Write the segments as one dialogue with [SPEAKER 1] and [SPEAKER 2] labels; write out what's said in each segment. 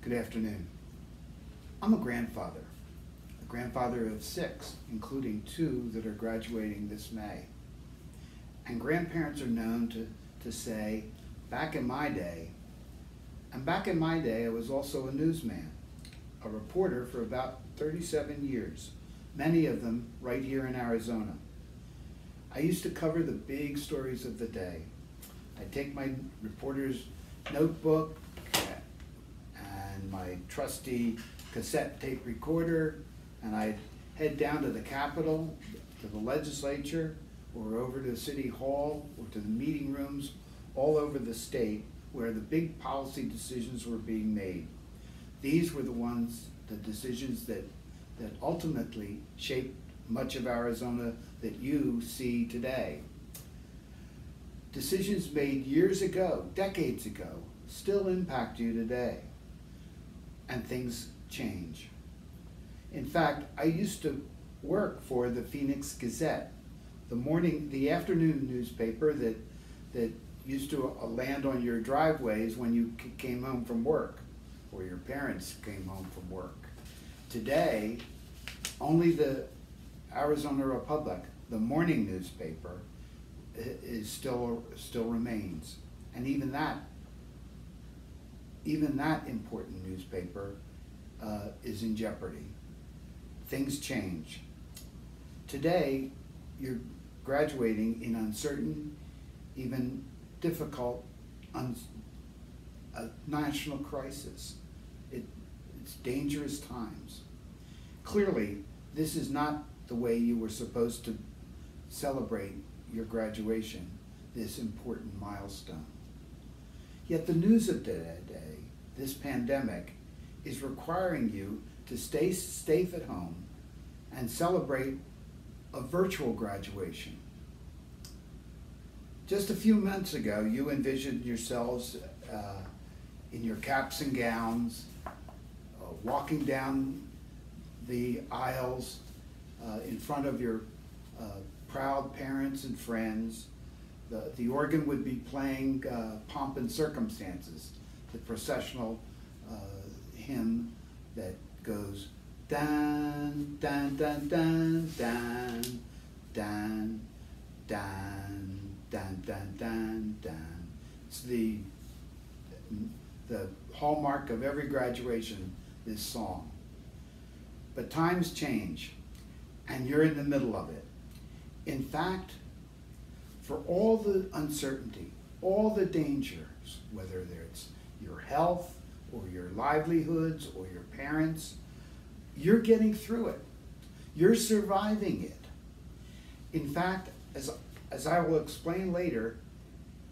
[SPEAKER 1] Good afternoon. I'm a grandfather of 6, including 2 that are graduating this May. And grandparents are known to say, back in my day, and back in my day I was also a newsman, a reporter for about 37 years, many of them right here in Arizona. I used to cover the big stories of the day. I'd take my reporter's notebook and my trusty cassette tape recorder, and I'd head down to the Capitol, to the legislature, or over to City Hall, or to the meeting rooms all over the state where the big policy decisions were being made. These were the decisions that ultimately shaped much of Arizona that you see today. Decisions made years ago, decades ago, still impact you today, and things change. In fact, I used to work for the Phoenix Gazette, the afternoon newspaper that used to land on your driveways when you came home from work, or your parents came home from work. Today, only the Arizona Republic, the morning newspaper, is still remains, and even that important newspaper is in jeopardy. Things change. Today, you're graduating in uncertain, even difficult, national crisis. It's dangerous times. Clearly, this is not the way you were supposed to celebrate your graduation, this important milestone. Yet the news of today, this pandemic, is requiring you to stay safe at home and celebrate a virtual graduation. Just a few months ago, you envisioned yourselves in your caps and gowns, walking down the aisles in front of your proud parents and friends. The organ would be playing Pomp and Circumstances, the processional hymn that goes dan, dan, dan, dan, dan, dan, dan, dan, dan, dan, dan. It's the hallmark of every graduation, this song. But times change, and you're in the middle of it. In fact, for all the uncertainty, all the dangers, whether it's your health or your livelihoods or your parents, you're getting through it. You're surviving it. In fact, as I will explain later,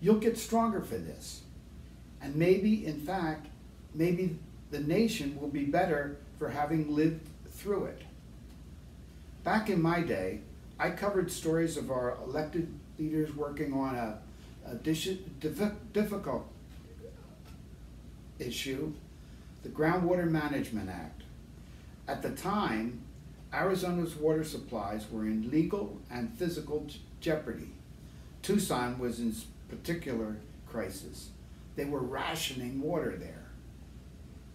[SPEAKER 1] you'll get stronger for this. And maybe, in fact, maybe the nation will be better for having lived through it. Back in my day, I covered stories of our elected leaders working on a difficult issue, the Groundwater Management Act. At the time, Arizona's water supplies were in legal and physical jeopardy. Tucson was in particular crisis. They were rationing water there.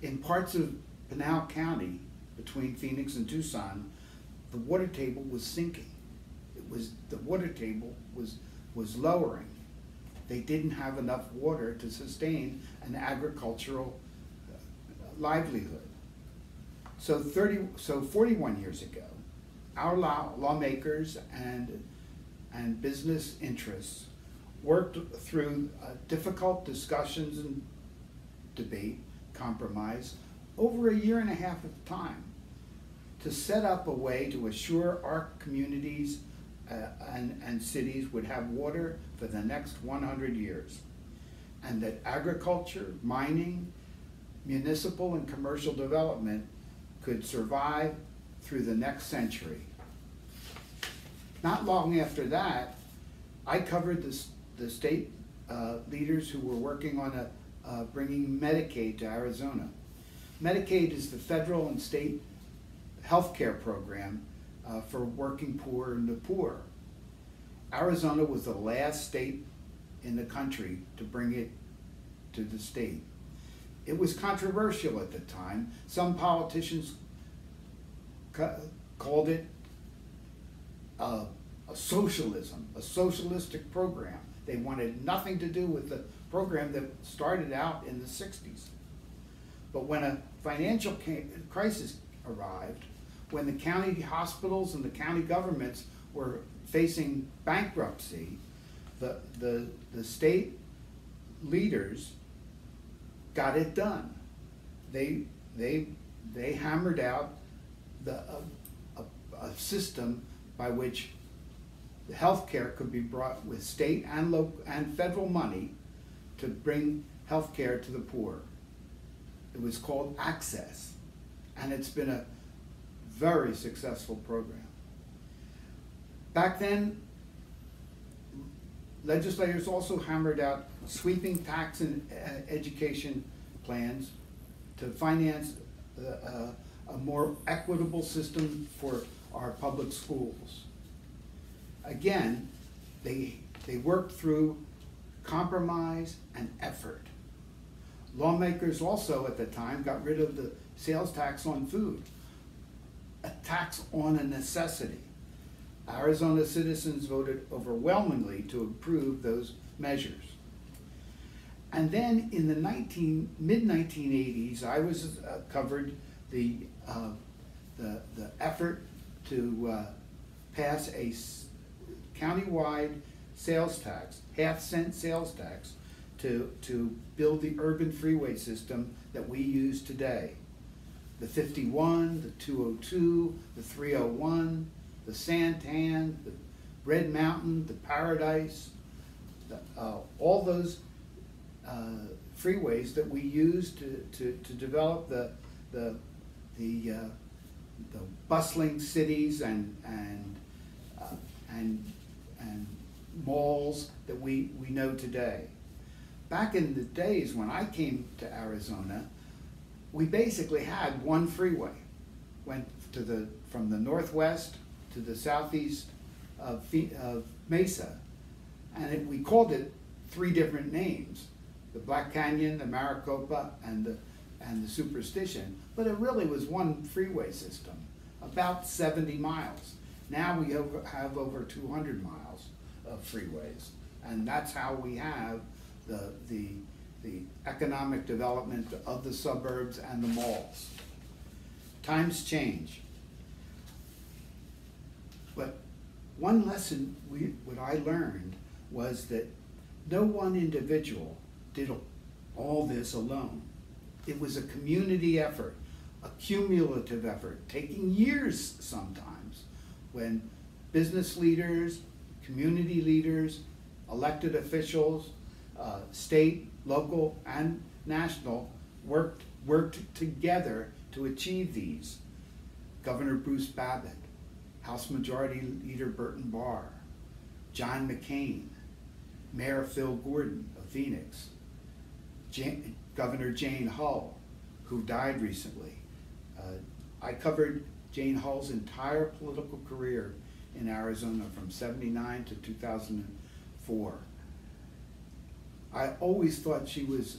[SPEAKER 1] In parts of Pinal County, between Phoenix and Tucson, the water table was sinking. The water table was lowering. They didn't have enough water to sustain an agricultural livelihood. So 41 years ago, our lawmakers and business interests worked through difficult discussions and debate, compromise, over 1.5 years of time to set up a way to assure our communities and cities would have water for the next 100 years, and that agriculture, mining, municipal and commercial development could survive through the next century. Not long after that, I covered the state leaders who were working on bringing Medicaid to Arizona. Medicaid is the federal and state health care program for working poor and the poor. Arizona was the last state in the country to bring it to the state. It was controversial at the time. Some politicians called it a socialistic program. They wanted nothing to do with the program that started out in the 60s. But when a financial crisis arrived, when the county hospitals and the county governments were facing bankruptcy, the state leaders got it done. They hammered out a system by which the health care could be brought with state and local and federal money to bring health care to the poor. It was called Access, and it's been a very successful program. Back then, legislators also hammered out sweeping tax and education plans to finance a more equitable system for our public schools. Again, they worked through compromise and effort. Lawmakers also at the time got rid of the sales tax on food, a tax on a necessity. Arizona citizens voted overwhelmingly to approve those measures. And then in the mid-1980s, I was covered the effort to pass a countywide sales tax, half-cent sales tax, to build the urban freeway system that we use today. The 51, the 202, the 301, the Santan, the Red Mountain, the Paradise, all those freeways that we use to develop the bustling cities and malls that we know today. Back in the days when I came to Arizona, we basically had one freeway. Went from the northwest to the southeast of Mesa, and we called it 3 different names: the Black Canyon, the Maricopa, and the Superstition. But it really was one freeway system, about 70 miles. Now we have over 200 miles of freeways, and that's how we have the economic development of the suburbs and the malls. Times change. But one lesson what I learned was that no one individual did all this alone. It was a community effort, a cumulative effort, taking years sometimes, when business leaders, community leaders, elected officials, state, local, and national worked together to achieve these. Governor Bruce Babbitt, House Majority Leader Burton Barr, John McCain, Mayor Phil Gordon of Phoenix, Governor Jane Hull, who died recently. I covered Jane Hull's entire political career in Arizona from '79 to 2004. I always thought she was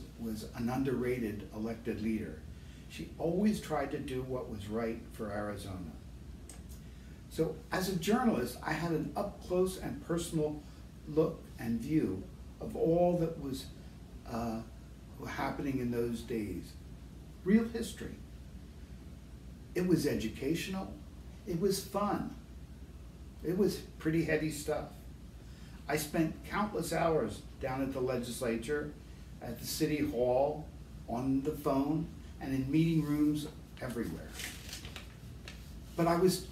[SPEAKER 1] an underrated elected leader. She always tried to do what was right for Arizona. So as a journalist, I had an up-close and personal look and view of all that was happening in those days. Real history. It was educational. It was fun. It was pretty heady stuff. I spent countless hours down at the legislature, at the city hall, on the phone, and in meeting rooms everywhere. But I was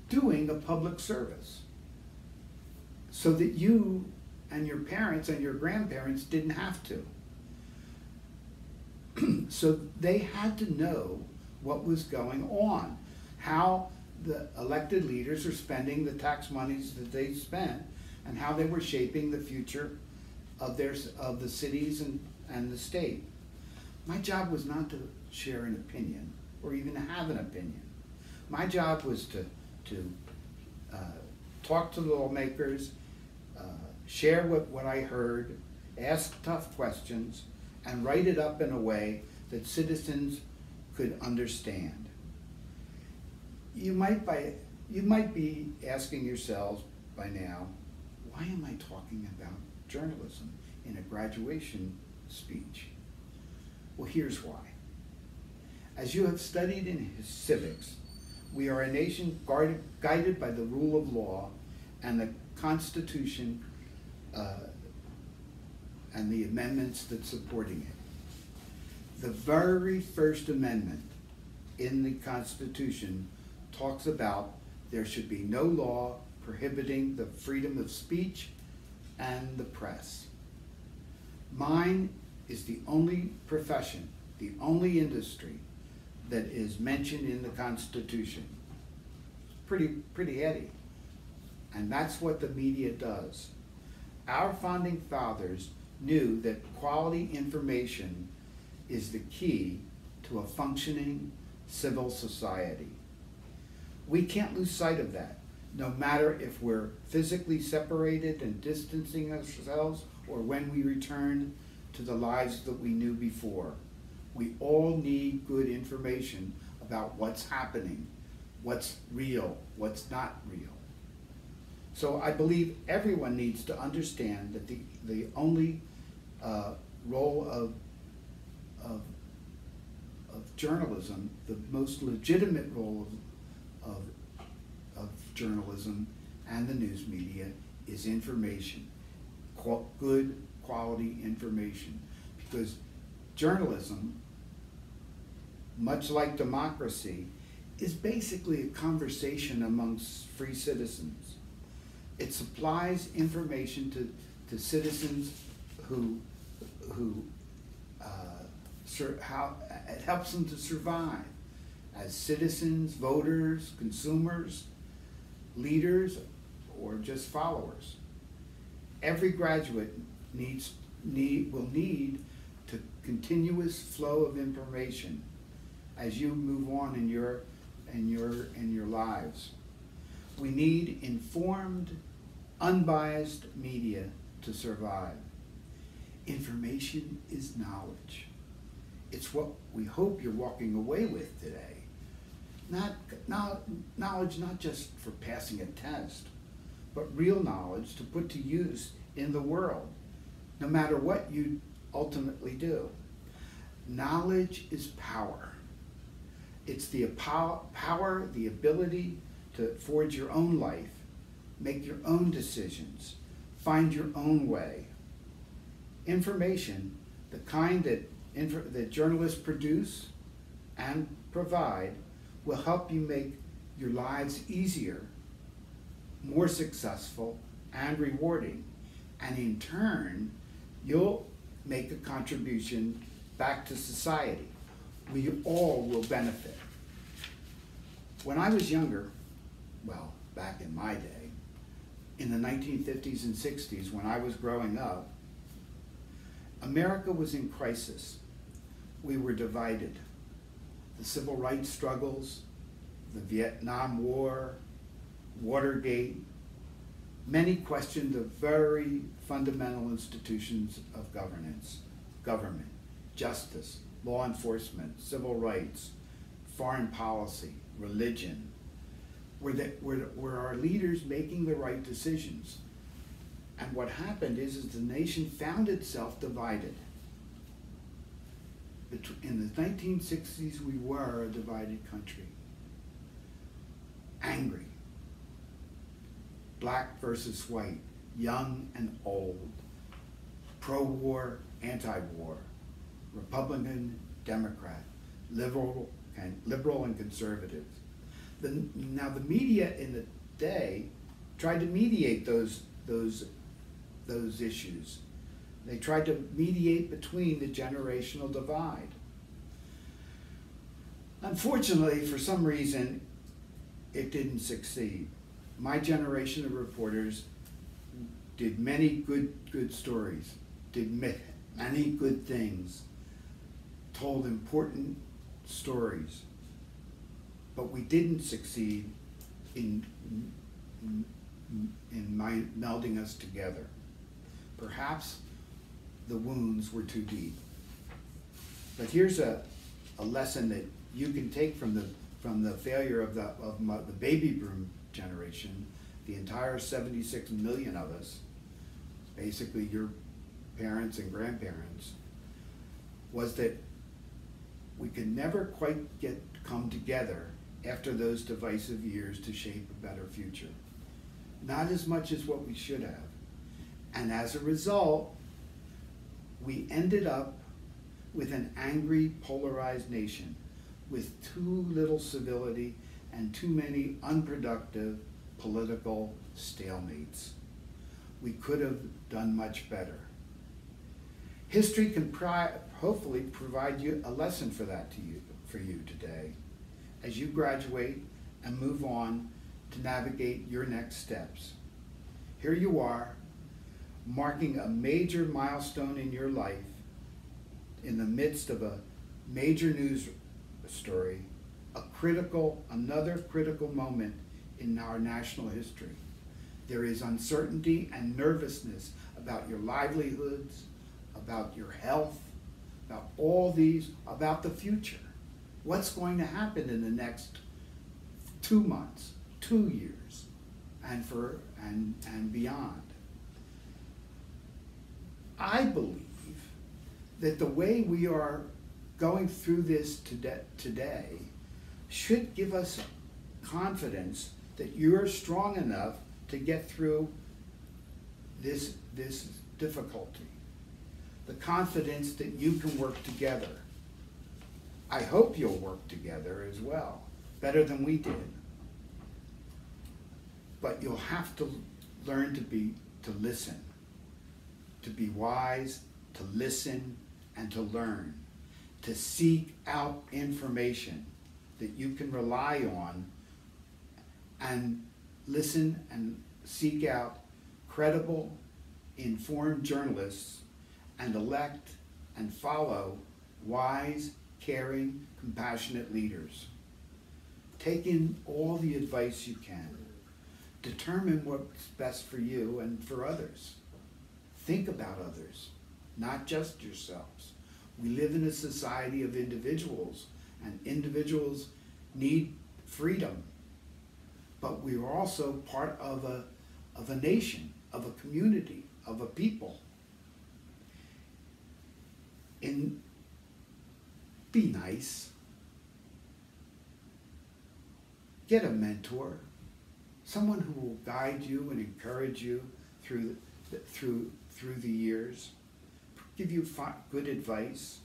[SPEAKER 1] doing a public service so that you and your parents and your grandparents didn't have to. So they had to know what was going on, how the elected leaders are spending the tax monies that they spent, and how they were shaping the future of the cities and the state. My job was not to share an opinion or even have an opinion. My job was to talk to the lawmakers, share what I heard, ask tough questions, and write it up in a way that citizens could understand. You might be asking yourselves by now, why am I talking about journalism in a graduation speech? Well, here's why. As you have studied in civics, we are a nation guided by the rule of law and the Constitution and the amendments that supporting it. The very first amendment in the Constitution talks about there should be no law prohibiting the freedom of speech and the press. Mine is the only profession, the only industry that is mentioned in the Constitution. Pretty heady. And that's what the media does. Our founding fathers knew that quality information is the key to a functioning civil society. We can't lose sight of that, no matter if we're physically separated and distancing ourselves or when we return to the lives that we knew before. We all need good information about what's happening, what's real, what's not real. So I believe everyone needs to understand that the only role of journalism, the most legitimate role of journalism and the news media is information, good quality information. Because journalism, much like democracy, is basically a conversation amongst free citizens. It supplies information to citizens who it helps them to survive as citizens, voters, consumers, leaders, or just followers. Every graduate will need to continuous flow of information as you move on in your lives. We need informed, unbiased media to survive. Information is knowledge. It's what we hope you're walking away with today. Knowledge not just for passing a test, but real knowledge to put to use in the world, no matter what you ultimately do. Knowledge is power. It's the power, the ability to forge your own life, make your own decisions, find your own way. Information, the kind that journalists produce and provide, will help you make your lives easier, more successful, and rewarding. And in turn, you'll make a contribution back to society. We all will benefit. When I was younger, well, back in my day, in the 1950s and 60s, when I was growing up, America was in crisis. We were divided. The civil rights struggles, the Vietnam War, Watergate. Many questioned the very fundamental institutions of government, justice, law enforcement, civil rights, foreign policy, religion. Were our leaders making the right decisions? And what happened is the nation found itself divided. In the 1960s, we were a divided country. Angry. Black versus white, young and old, pro-war, anti-war, Republican, Democrat, liberal and conservative. Now the media in the day tried to mediate those issues. They tried to mediate between the generational divide. Unfortunately, for some reason, it didn't succeed. My generation of reporters did many good stories, did many good things, told important stories, but we didn't succeed in melding us together. Perhaps the wounds were too deep. But here's a lesson that you can take from the failure of the baby boom generation, the entire 76 million of us, basically your parents and grandparents, was that we could never quite come together after those divisive years to shape a better future. Not as much as what we should have. And as a result, we ended up with an angry, polarized nation with too little civility and too many unproductive political stalemates. We could have done much better. History can hopefully provide you a lesson for you today as you graduate and move on to navigate your next steps. Here you are, marking a major milestone in your life in the midst of a major news story, another critical moment in our national history. There is uncertainty and nervousness about your livelihoods, about your health, about all these, about the future. What's going to happen in the next 2 months, 2 years, and beyond. I believe that the way we are going through this today should give us confidence that you're strong enough to get through this difficulty. The confidence that you can work together. I hope you'll work together as well, better than we did. But you'll have to learn to listen, to be wise, to listen, and to learn, to seek out information that you can rely on, and listen and seek out credible, informed journalists, and elect and follow wise, caring, compassionate leaders. Take in all the advice you can. Determine what's best for you and for others. Think about others, not just yourselves. We live in a society of individuals, and individuals need freedom. But we are also part of a nation, of a community, of a people. Be nice. Get a mentor, someone who will guide you and encourage you through the years, give you good advice.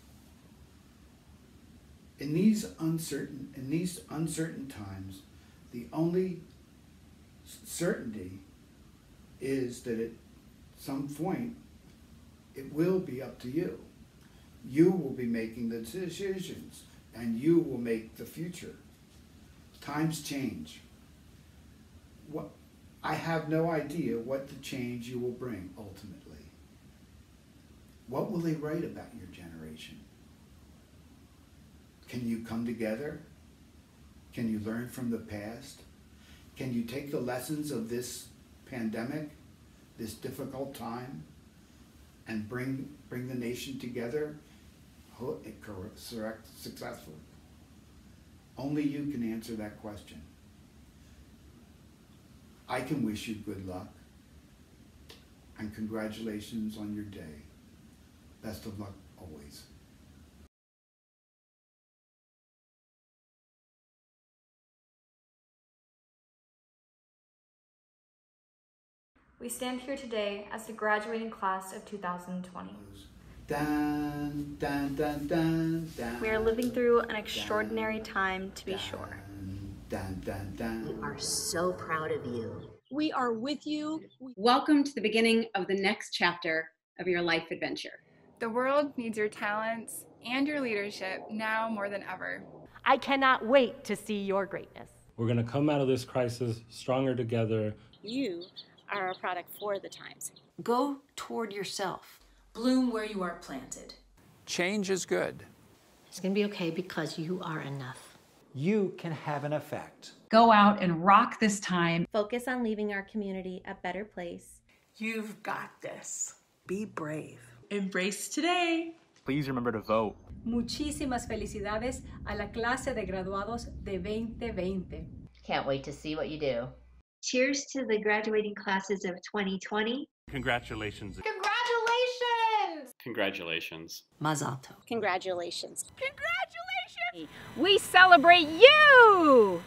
[SPEAKER 1] In these uncertain times, the only certainty is that at some point it will be up to you. You will be making the decisions, and you will make the future. Times change. I have no idea what the change you will bring ultimately. What will they write about your generation? Can you come together? Can you learn from the past? Can you take the lessons of this pandemic, this difficult time, and bring the nation together successfully? Only you can answer that question. I can wish you good luck and congratulations on your day. Best of luck always.
[SPEAKER 2] We stand here today as the graduating class of 2020.
[SPEAKER 1] Dun, dun, dun, dun, dun,
[SPEAKER 2] We are living through an extraordinary time, to be sure.
[SPEAKER 1] Dun, dun, dun.
[SPEAKER 3] We are so proud of you.
[SPEAKER 4] We are with you.
[SPEAKER 5] Welcome to the beginning of the next chapter of your life adventure.
[SPEAKER 6] The world needs your talents and your leadership now more than ever.
[SPEAKER 7] I cannot wait to see your greatness.
[SPEAKER 8] We're going to come out of this crisis stronger together.
[SPEAKER 4] You are a product for the times.
[SPEAKER 3] Go toward yourself.
[SPEAKER 9] Bloom where you are planted.
[SPEAKER 10] Change is good.
[SPEAKER 3] It's going to be okay because you are enough.
[SPEAKER 11] You can have an effect.
[SPEAKER 5] Go out and rock this time.
[SPEAKER 2] Focus on leaving our community a better place.
[SPEAKER 9] You've got this. Be brave.
[SPEAKER 12] Embrace today.
[SPEAKER 13] Please remember to vote.
[SPEAKER 9] Muchísimas felicidades a la clase de graduados de 2020.
[SPEAKER 3] Can't wait to see what you do.
[SPEAKER 12] Cheers to the graduating classes of 2020.
[SPEAKER 13] Congratulations.
[SPEAKER 2] Congratulations!
[SPEAKER 14] Congratulations.
[SPEAKER 3] Mazel tov.
[SPEAKER 4] Congratulations.
[SPEAKER 6] Congratulations! We celebrate you!